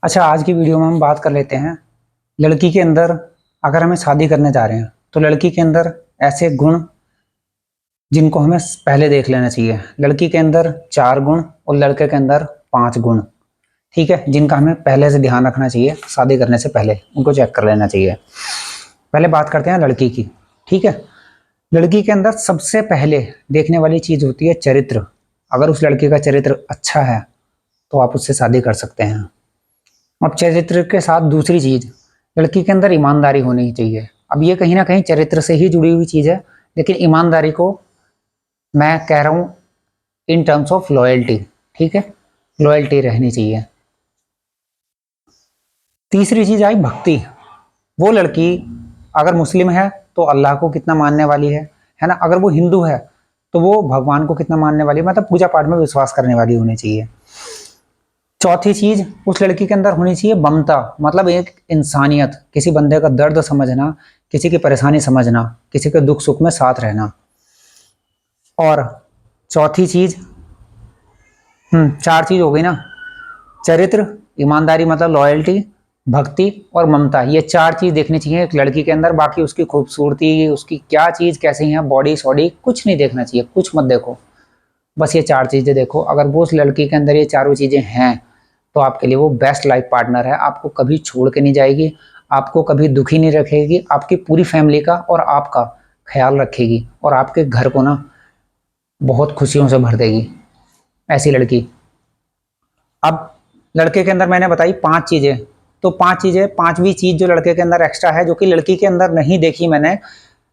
अच्छा, आज की वीडियो में हम बात कर लेते हैं लड़की के अंदर। अगर हमें शादी करने जा रहे हैं तो लड़की के अंदर ऐसे गुण जिनको हमें पहले देख लेना चाहिए। लड़की के अंदर 4 गुण और लड़के के अंदर 5 गुण, ठीक है, जिनका हमें पहले से ध्यान रखना चाहिए। शादी करने से पहले उनको चेक कर लेना चाहिए। पहले बात करते हैं लड़की की, ठीक है। लड़की के अंदर सबसे पहले देखने वाली चीज होती है चरित्र। अगर उस लड़के का चरित्र अच्छा है तो आप उससे शादी कर सकते हैं। अब चरित्र के साथ दूसरी चीज, लड़की के अंदर ईमानदारी होनी चाहिए। अब ये कहीं ना कहीं चरित्र से ही जुड़ी हुई चीज है, लेकिन ईमानदारी को मैं कह रहा हूँ इन टर्म्स ऑफ लॉयल्टी, ठीक है। लॉयल्टी रहनी चाहिए। तीसरी चीज आई भक्ति। वो लड़की अगर मुस्लिम है तो अल्लाह को कितना मानने वाली है ना। अगर वो हिंदू है तो वो भगवान को कितना मानने वाली है, मतलब पूजा पाठ में विश्वास करने वाली होनी चाहिए। चौथी चीज उस लड़की के अंदर होनी चाहिए ममता, मतलब एक इंसानियत, किसी बंदे का दर्द समझना, किसी की परेशानी समझना, किसी के दुख सुख में साथ रहना। और चौथी चीज, 4 चीज हो गई ना। चरित्र, ईमानदारी मतलब लॉयल्टी, भक्ति और ममता, ये 4 चीज देखनी चाहिए एक लड़की के अंदर। बाकी उसकी खूबसूरती, उसकी क्या चीज कैसी है, बॉडी सॉडी कुछ नहीं देखना चाहिए, कुछ मत देखो। बस ये 4 चीजें देखो। अगर वो उस लड़की के अंदर ये चारों चीजें हैं तो आपके लिए वो बेस्ट लाइफ पार्टनर है। आपको कभी छोड़ के नहीं जाएगी, आपको कभी दुखी नहीं रखेगी, आपकी पूरी फैमिली का और आपका ख्याल रखेगी और आपके घर को ना बहुत खुशियों से भर देगी, ऐसी लड़की। अब लड़के के अंदर मैंने बताई 5 चीजें, तो 5 चीजें, पांचवी चीज जो लड़के के अंदर एक्स्ट्रा है, जो कि लड़की के अंदर नहीं देखी मैंने।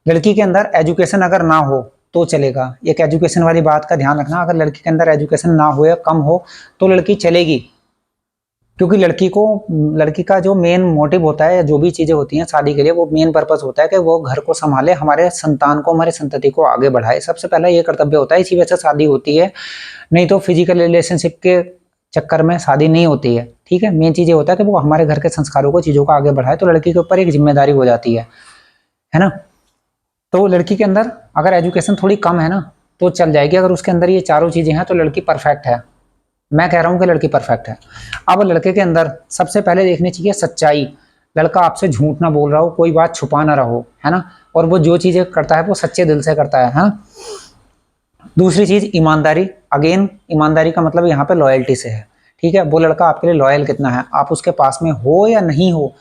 लड़की के अंदर एजुकेशन अगर ना हो तो चलेगा। एक एजुकेशन वाली बात का ध्यान रखना, अगर लड़की के अंदर एजुकेशन ना हो या कम हो तो लड़की चलेगी। क्योंकि लड़की का जो मेन मोटिव होता है, जो भी चीजें होती हैं शादी के लिए, वो मेन पर्पस होता है कि वो घर को संभाले, हमारे संतान को, हमारे संतति को आगे बढ़ाए। सबसे पहला ये कर्तव्य होता है, इसी वजह से शादी होती है। नहीं तो फिजिकल रिलेशनशिप के चक्कर में शादी नहीं होती है, ठीक है। मेन चीज ये होता है कि वो हमारे घर के संस्कारों को, चीजों को आगे बढ़ाए, तो लड़की के ऊपर एक जिम्मेदारी हो जाती है ना। तो लड़की के अंदर अगर एजुकेशन थोड़ी कम है ना तो चल जाएगी। अगर उसके अंदर ये चारों चीजें हैं तो लड़की परफेक्ट है। मैं कह रहा हूं कि लड़की परफेक्ट है। अब लड़के के अंदर सबसे पहले देखनी चाहिए सच्चाई। लड़का आपसे झूठ ना बोल रहा हो, कोई बात छुपा ना रहो, है ना। और वो जो चीजें करता है वो सच्चे दिल से करता है, हाँ। दूसरी चीज ईमानदारी। अगेन ईमानदारी का मतलब यहाँ पे लॉयल्टी से है, ठीक है। वो लड़का आपके लिए लॉयल कितना है, आप उसके पास में हो या नहीं हो,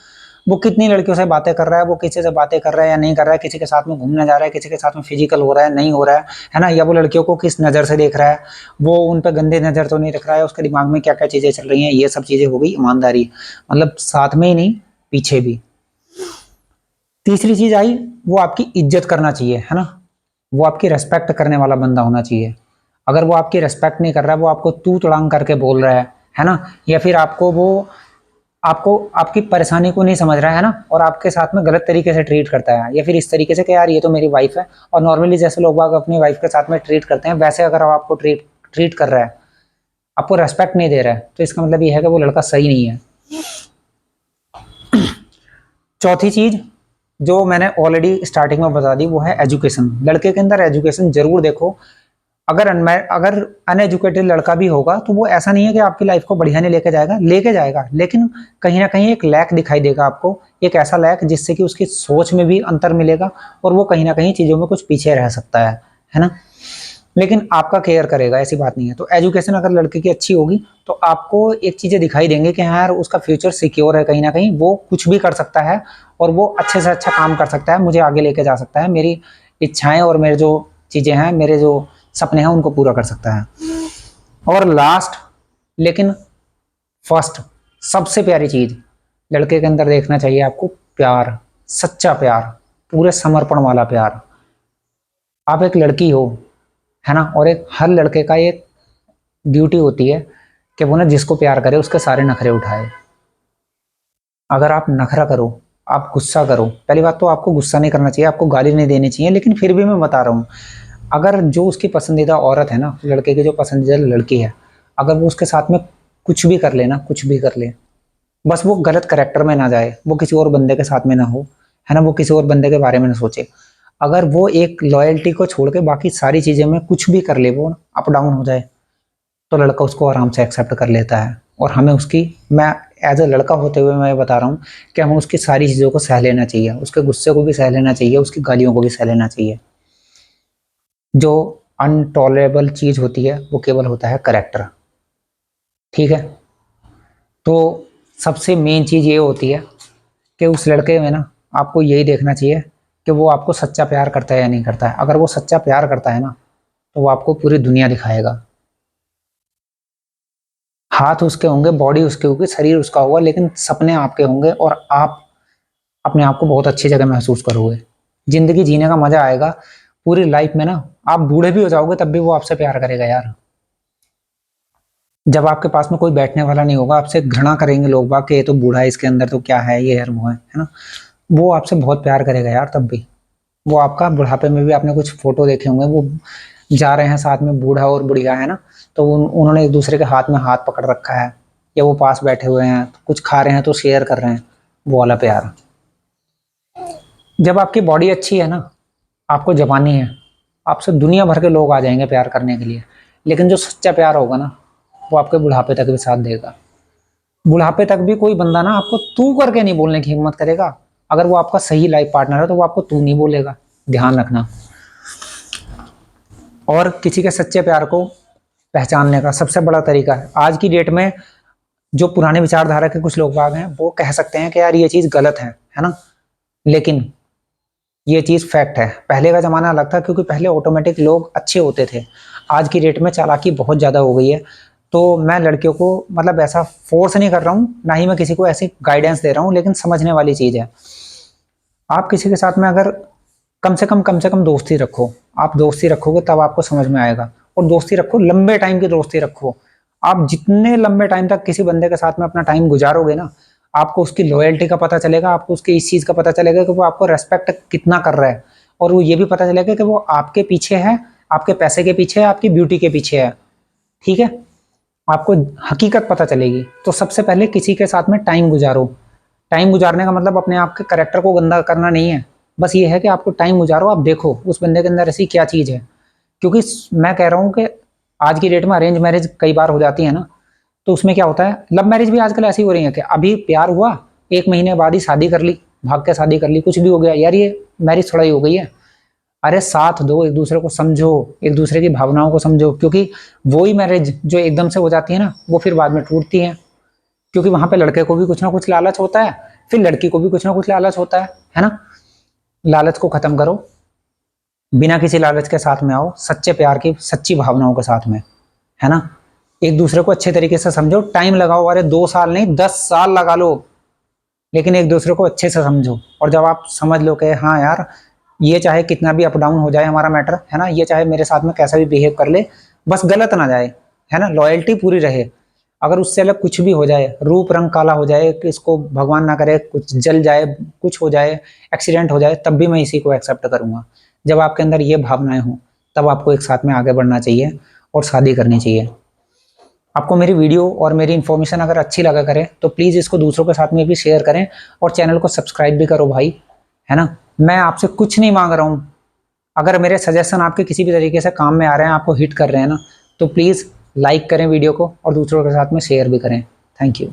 वो कितनी लड़कियों से बातें कर रहा है, वो किसी से बातें कर रहा है या नहीं कर रहा है, किसी के साथ में घूमने जा रहा है, किसी के साथ में फिजिकल हो रहा है नहीं हो रहा है ना। या वो लड़कियों को किस नज़र से देख रहा है, वो उन पर गंदे नज़र तो नहीं रख रहा है, उसके दिमाग में क्या क्या चीज़ें चल रही हैं, ये सब चीज़ें हो गई ईमानदारी, मतलब साथ में ही नहीं पीछे भी। तीसरी चीज आई, वो आपकी इज्जत करना चाहिए, है ना। वो आपकी रेस्पेक्ट करने वाला बंदा होना चाहिए। अगर वो आपकी रेस्पेक्ट नहीं कर रहा है, वो आपको तू तड़ांग करके बोल रहा है ना, या फिर आपको आपकी परेशानी को नहीं समझ रहा है ना, और आपके साथ में गलत तरीके से ट्रीट करता है, या फिर इस तरीके से कि यार ये तो मेरी वाइफ है, और नॉर्मली जैसे लोग बाग अपनी वाइफ के साथ में ट्रीट करते हैं, वैसे अगर आपको ट्रीट कर रहा है, आपको रेस्पेक्ट नहीं दे रहा है, तो इसका मतलब ये है कि वो लड़का सही नहीं है। चौथी चीज जो मैंने ऑलरेडी स्टार्टिंग में बता दी, वो है एजुकेशन। लड़के के अंदर एजुकेशन जरूर देखो। अगर अनएजुकेटेड लड़का भी होगा तो वो ऐसा नहीं है कि आपकी लाइफ को बढ़िया नहीं लेके जाएगा, लेकिन कहीं ना कहीं एक लैक दिखाई देगा आपको, एक ऐसा लैक जिससे कि उसकी सोच में भी अंतर मिलेगा और वो कहीं ना कहीं चीजों में कुछ पीछे रह सकता है ना। लेकिन आपका केयर करेगा, ऐसी बात नहीं है। तो एजुकेशन अगर लड़के की अच्छी होगी तो आपको एक चीजें दिखाई देंगे कि हाँ यार उसका फ्यूचर सिक्योर है, कहीं ना कहीं वो कुछ भी कर सकता है और वो अच्छे से अच्छा काम कर सकता है, मुझे आगे लेके जा सकता है, मेरी इच्छाएं और मेरे जो चीजें हैं, मेरे जो सपने हैं, उनको पूरा कर सकता है। और लास्ट लेकिन फर्स्ट, सबसे प्यारी चीज लड़के के अंदर देखना चाहिए आपको, प्यार, सच्चा प्यार, पूरे समर्पण वाला प्यार। आप एक लड़की हो, है ना, और एक हर लड़के का एक ड्यूटी होती है कि वो ना जिसको प्यार करे उसके सारे नखरे उठाए। अगर आप नखरा करो, आप गुस्सा करो, पहली बात तो आपको गुस्सा नहीं करना चाहिए, आपको गाली नहीं देनी चाहिए, लेकिन फिर भी मैं बता रहा हूँ, अगर जो उसकी पसंदीदा औरत है ना, लड़के की जो पसंदीदा लड़की है, अगर वो उसके साथ में कुछ भी कर ले ना, कुछ भी कर ले, बस वो गलत करेक्टर में ना जाए, वो किसी और बंदे के साथ में ना हो, है ना, वो किसी और बंदे के बारे में ना सोचे। अगर वो एक लॉयल्टी को छोड़ के बाकी सारी चीजें में कुछ भी कर ले, वो अप डाउन हो जाए, तो लड़का उसको आराम से एक्सेप्ट कर लेता है। और हमें उसकी, मैं एज अ लड़का होते हुए मैं बता रहा हूँ कि हमें उसकी सारी चीज़ों को सह लेना चाहिए, उसके गुस्से को भी सह लेना चाहिए, उसकी गालियों को भी सह लेना चाहिए। जो अनटॉलरेबल चीज़ होती है वो केवल होता है करेक्टर, ठीक है। तो सबसे मेन चीज़ ये होती है कि उस लड़के में ना आपको यही देखना चाहिए कि वो आपको सच्चा प्यार करता है या नहीं करता है। अगर वो सच्चा प्यार करता है ना तो वो आपको पूरी दुनिया दिखाएगा। हाथ उसके होंगे, बॉडी उसकी होगी, शरीर उसका होगा, लेकिन सपने आपके होंगे और आप अपने आप को बहुत अच्छी जगह महसूस करोगे। जिंदगी जीने का मजा आएगा पूरी लाइफ में ना। आप बूढ़े भी हो जाओगे तब भी वो आपसे प्यार करेगा यार। जब आपके पास में कोई बैठने वाला नहीं होगा, आपसे घृणा करेंगे लोग बाग कि ये तो बूढ़ा है, इसके अंदर तो क्या है, ये है वो है ना। वो आपसे बहुत प्यार करेगा यार तब भी। वो आपका बुढ़ापे में भी आपने कुछ फोटो देखे होंगे, वो जा रहे हैं साथ में बूढ़ा और बुढ़िया है ना, तो उन्होंने एक दूसरे के हाथ में हाथ पकड़ रखा है, या वो पास बैठे हुए हैं, कुछ खा रहे हैं तो शेयर कर रहे हैं, वो वाला प्यार। जब आपकी बॉडी अच्छी है ना, आपको जवानी है, आपसे दुनिया भर के लोग आ जाएंगे प्यार करने के लिए, लेकिन जो सच्चा प्यार होगा ना वो आपके बुढ़ापे तक भी साथ देगा। बुढ़ापे तक भी कोई बंदा ना आपको तू करके नहीं बोलने की हिम्मत करेगा। अगर वो आपका सही लाइफ पार्टनर है तो वो आपको तू नहीं बोलेगा, ध्यान रखना। और किसी के सच्चे प्यार को पहचानने का सबसे बड़ा तरीका है आज की डेट में, जो पुराने विचारधारा के कुछ लोग बाग हैं वो कह सकते हैं कि यार ये चीज गलत है ना, लेकिन ये चीज फैक्ट है। पहले का जमाना अलग था क्योंकि पहले ऑटोमेटिक लोग अच्छे होते थे। आज की डेट में चालाकी बहुत ज्यादा हो गई है। तो मैं लड़कियों को मतलब ऐसा फोर्स नहीं कर रहा हूँ, ना ही मैं किसी को ऐसी गाइडेंस दे रहा हूँ, लेकिन समझने वाली चीज है। आप किसी के साथ में अगर कम से कम दोस्ती रखो, आप दोस्ती रखोगे तब आपको समझ में आएगा। और दोस्ती रखो, लंबे टाइम की दोस्ती रखो। आप जितने लंबे टाइम तक किसी बंदे के साथ में अपना टाइम गुजारोगे ना, आपको उसकी लॉयल्टी का पता चलेगा, आपको उसकी इस चीज का पता चलेगा कि वो आपको रेस्पेक्ट कितना कर रहा है, और वो ये भी पता चलेगा कि वो आपके पीछे है, आपके पैसे के पीछे है, आपकी ब्यूटी के पीछे है, ठीक है। आपको हकीकत पता चलेगी। तो सबसे पहले किसी के साथ में टाइम गुजारो। टाइम गुजारने का मतलब अपने आप के करेक्टर को गंदा करना नहीं है, बस ये है कि आपको टाइम गुजारो, आप देखो उस बंदे के अंदर ऐसी क्या चीज है। क्योंकि मैं कह रहा हूँ कि आज की डेट में अरेंज मैरिज कई बार हो जाती है ना, तो उसमें क्या होता है, लव मैरिज भी आजकल ऐसी हो रही है कि अभी प्यार हुआ, एक महीने बाद ही शादी कर ली, भाग के शादी कर ली, कुछ भी हो गया यार, ये मैरिज थोड़ा ही हो गई है। अरे साथ दो, एक दूसरे को समझो, एक दूसरे की भावनाओं को समझो, क्योंकि वही मैरिज जो एकदम से हो जाती है ना वो फिर बाद में टूटती है। क्योंकि वहां पे लड़के को भी कुछ ना कुछ लालच होता है, फिर लड़की को भी कुछ ना कुछ लालच होता है ना। लालच को खत्म करो, बिना किसी लालच के साथ में आओ, सच्चे प्यार की सच्ची भावनाओं के साथ में, है ना। एक दूसरे को अच्छे तरीके से समझो, टाइम लगाओ, अरे 2 साल नहीं 10 साल लगा लो, लेकिन एक दूसरे को अच्छे से समझो। और जब आप समझ लो कि हाँ यार, ये चाहे कितना भी अप डाउन हो जाए हमारा मैटर, है ना, ये चाहे मेरे साथ में कैसा भी बिहेव कर ले, बस गलत ना जाए, है ना, लॉयल्टी पूरी रहे। अगर उससे अलग कुछ भी हो जाए, रूप रंग काला हो जाए, कि इसको भगवान ना करे कुछ जल जाए, कुछ हो जाए, एक्सीडेंट हो जाए, तब भी मैं इसी को एक्सेप्ट करूंगा। जब आपके अंदर ये भावनाएं हों तब आपको एक साथ में आगे बढ़ना चाहिए और शादी करनी चाहिए। आपको मेरी वीडियो और मेरी इन्फॉर्मेशन अगर अच्छी लगा करे तो प्लीज़ इसको दूसरों के साथ में भी शेयर करें, और चैनल को सब्सक्राइब भी करो भाई, है ना। मैं आपसे कुछ नहीं मांग रहा हूँ। अगर मेरे सजेशन आपके किसी भी तरीके से काम में आ रहे हैं, आपको हिट कर रहे हैं ना, तो प्लीज़ लाइक करें वीडियो को और दूसरों के साथ में शेयर भी करें। Thank you.